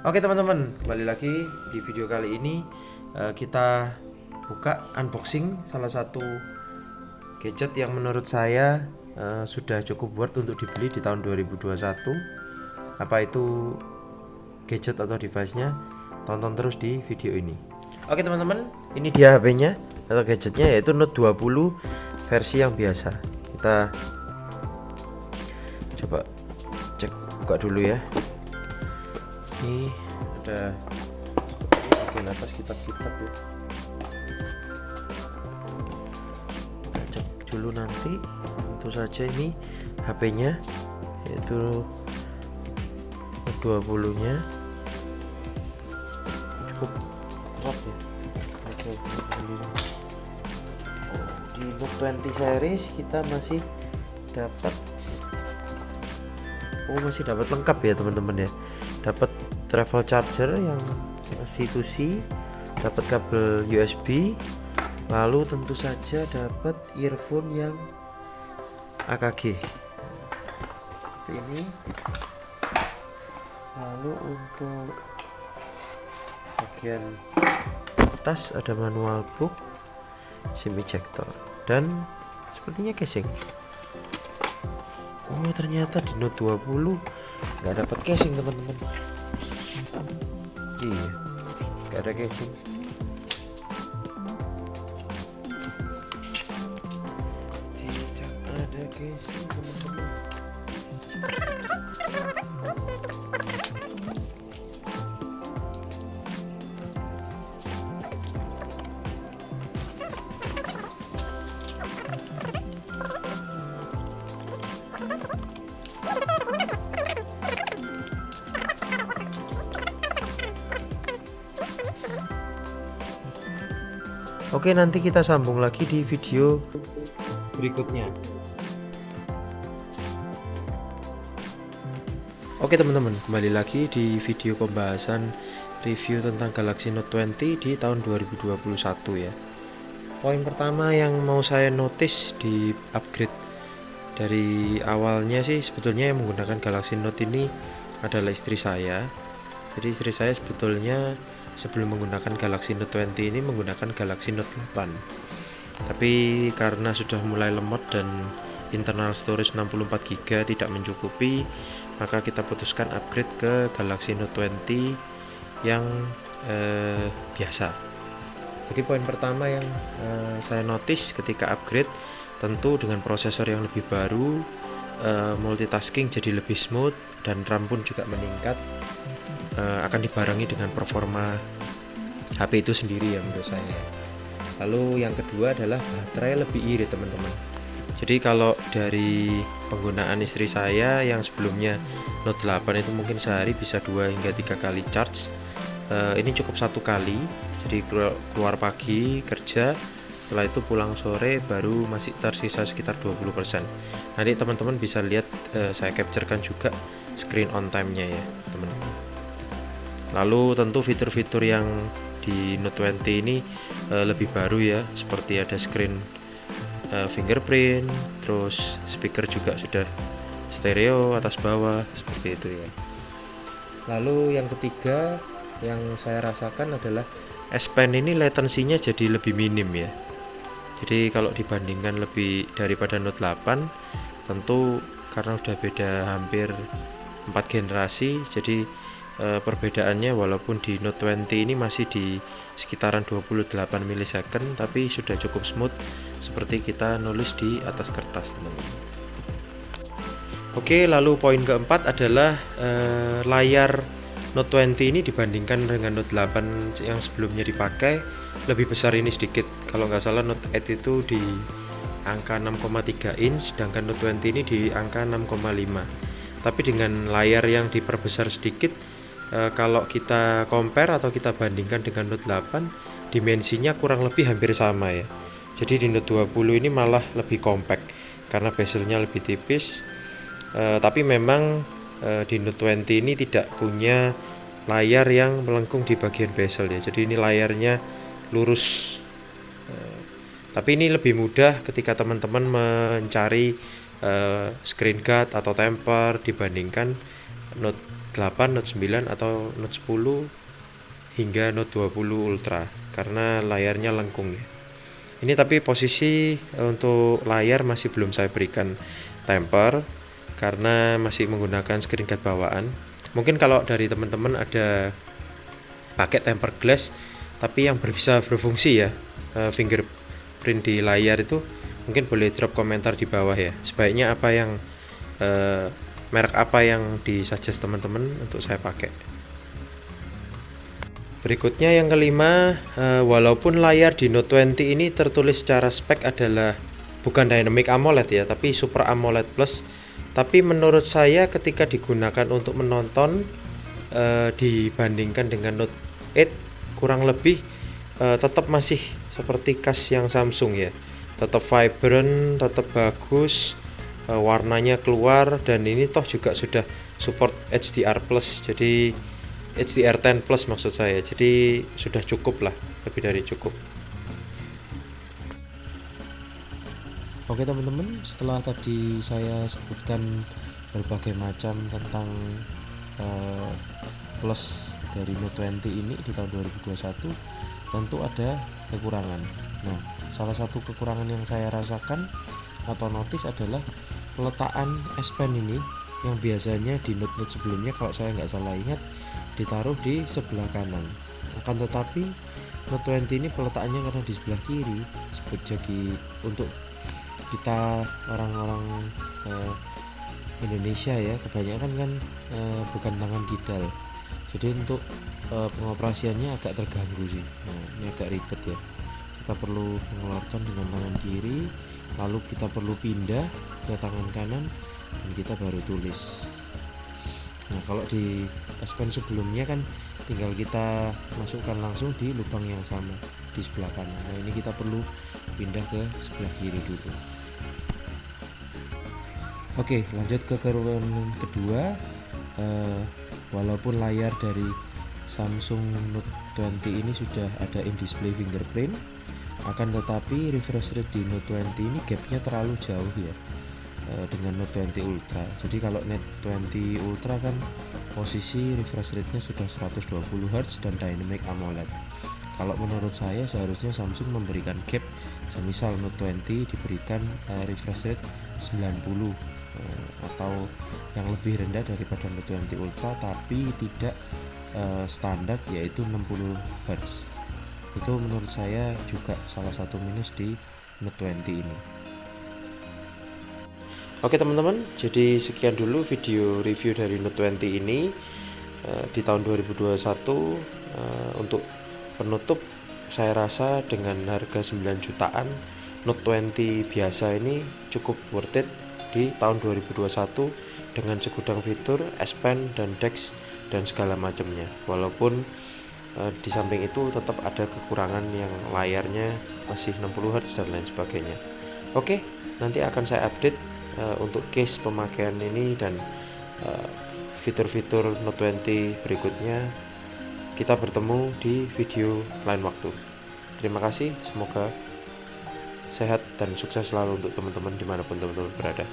Oke teman-teman, kembali lagi di video kali ini kita buka unboxing salah satu gadget yang menurut saya sudah cukup worth untuk dibeli di tahun 2021. Apa itu gadget atau device-nya? Tonton terus di video ini. Oke teman-teman, ini dia HP-nya atau gadgetnya, yaitu Note 20 versi yang biasa. Kita coba cek, buka dulu ya. Ini ada bagian atas kitab-kitab ya. Kita cek dulu nanti. Tentu saja ini HP-nya, yaitu 20 nya cukup berat ya. Di Note 20 series kita masih dapat lengkap ya teman-teman ya. Dapat travel charger yang C2C, dapat kabel USB, lalu tentu saja dapat earphone yang AKG seperti ini. Lalu untuk bagian atas ada manual book, SIM ejector, dan sepertinya casing. Oh ternyata di Note 20 nggak dapat casing teman-teman. Iya, nggak ada casing. Tidak ada casing teman-teman. Oke, nanti kita sambung lagi di video berikutnya. Oke teman-teman, kembali lagi di video pembahasan review tentang Galaxy Note 20 di tahun 2021 ya. Poin pertama yang mau saya notice di upgrade dari awalnya sih, sebetulnya yang menggunakan Galaxy Note ini adalah istri saya. Jadi istri saya sebetulnya sebelum menggunakan Galaxy Note 20 ini menggunakan Galaxy Note 8. Tapi karena sudah mulai lemot dan internal storage 64GB tidak mencukupi, maka kita putuskan upgrade ke Galaxy Note 20 yang biasa. Jadi poin pertama yang saya notice ketika upgrade, tentu dengan prosesor yang lebih baru, multitasking jadi lebih smooth dan RAM pun juga meningkat. Akan dibarengi dengan performa HP itu sendiri ya menurut saya. Lalu yang kedua adalah baterai lebih irit teman-teman. Jadi kalau dari penggunaan istri saya yang sebelumnya Note 8 itu mungkin sehari bisa 2 hingga 3 kali charge, ini cukup 1 kali. Jadi keluar pagi kerja, setelah itu pulang sore baru masih tersisa sekitar 20%. Nanti teman-teman bisa lihat, saya capturekan juga screen on time-nya ya teman-teman. Lalu tentu fitur-fitur yang di Note 20 ini lebih baru ya, seperti ada screen fingerprint, terus speaker juga sudah stereo atas bawah seperti itu ya. Lalu yang ketiga yang saya rasakan adalah S Pen ini latensinya jadi lebih minim ya. Jadi kalau dibandingkan lebih daripada Note 8, tentu karena udah beda hampir 4 generasi, jadi perbedaannya walaupun di Note 20 ini masih di sekitaran 28 milisecond, tapi sudah cukup smooth seperti kita nulis di atas kertas teman-teman. Oke, lalu poin keempat adalah layar Note 20 ini dibandingkan dengan Note 8 yang sebelumnya dipakai lebih besar ini sedikit. Kalau nggak salah Note 8 itu di angka 6,3 inch, sedangkan Note 20 ini di angka 6,5. Tapi dengan layar yang diperbesar sedikit, kalau kita compare atau kita bandingkan dengan Note 8, dimensinya kurang lebih hampir sama ya. Jadi di Note 20 ini malah lebih compact karena bezelnya lebih tipis. Tapi memang di Note 20 ini tidak punya layar yang melengkung di bagian bezel ya. Jadi ini layarnya lurus. Tapi ini lebih mudah ketika teman-teman mencari screen guard atau temper dibandingkan Note 8, Note 9 atau Note 10 hingga Note 20 Ultra karena layarnya lengkung ya. Ini tapi posisi untuk layar masih belum saya berikan temper karena masih menggunakan screen guard bawaan. Mungkin kalau dari teman-teman ada pakai temper glass tapi yang bisa berfungsi ya, fingerprint di layar itu, mungkin boleh drop komentar di bawah ya. Sebaiknya apa yang merek apa yang disuggest teman-teman untuk saya pakai. Berikutnya yang kelima, walaupun layar di Note 20 ini tertulis secara spek adalah bukan Dynamic AMOLED ya, tapi Super AMOLED Plus, tapi menurut saya ketika digunakan untuk menonton dibandingkan dengan Note 8 kurang lebih tetap masih seperti cas yang Samsung ya, tetap vibrant, tetap bagus, warnanya keluar, dan ini toh juga sudah support HDR plus, jadi HDR10 plus maksud saya, jadi sudah cukup lah, lebih dari cukup. Oke teman-teman, setelah tadi saya sebutkan berbagai macam tentang plus dari Note 20 ini di tahun 2021, tentu ada kekurangan. Nah, salah satu kekurangan yang saya rasakan atau notice adalah peletakan S Pen ini, yang biasanya di Note-Note sebelumnya kalau saya nggak salah ingat ditaruh di sebelah kanan. Akan tetapi Note 20 ini peletakannya karena di sebelah kiri, jadi untuk kita orang-orang Indonesia ya, kebanyakan kan bukan tangan kidal, jadi untuk pengoperasiannya agak terganggu sih. Nah, ini agak ribet ya, kita perlu mengeluarkan dengan tangan kiri, lalu kita perlu pindah ke tangan kanan dan kita baru tulis. Nah, kalau di S Pen sebelumnya kan tinggal kita masukkan langsung di lubang yang sama di sebelah kanan. Nah, ini kita perlu pindah ke sebelah kiri dulu. Oke, lanjut ke kekurangan kedua. Walaupun layar dari Samsung Note 20 ini sudah ada in-display fingerprint, akan tetapi refresh rate di Note 20 ini gapnya terlalu jauh ya dengan Note 20 Ultra. Jadi kalau Note 20 Ultra kan posisi refresh rate-nya sudah 120 Hz dan Dynamic AMOLED. Kalau menurut saya seharusnya Samsung memberikan gap, semisal Note 20 diberikan refresh rate 90 atau yang lebih rendah daripada Note 20 Ultra, tapi tidak standar yaitu 60 Hz. Itu menurut saya juga salah satu minus di Note 20 ini. Oke teman-teman, jadi sekian dulu video review dari Note 20 ini di tahun 2021. Untuk penutup, saya rasa dengan harga 9 jutaan Note 20 biasa ini cukup worth it di tahun 2021 dengan segudang fitur, S Pen dan DeX dan segala macamnya. Walaupun di samping itu tetap ada kekurangan yang layarnya masih 60 Hz dan lain sebagainya. Oke, nanti akan saya update untuk case pemakaian ini dan fitur-fitur Note 20 berikutnya. Kita bertemu di video lain waktu. Terima kasih, semoga sehat dan sukses selalu untuk teman-teman dimanapun teman-teman berada.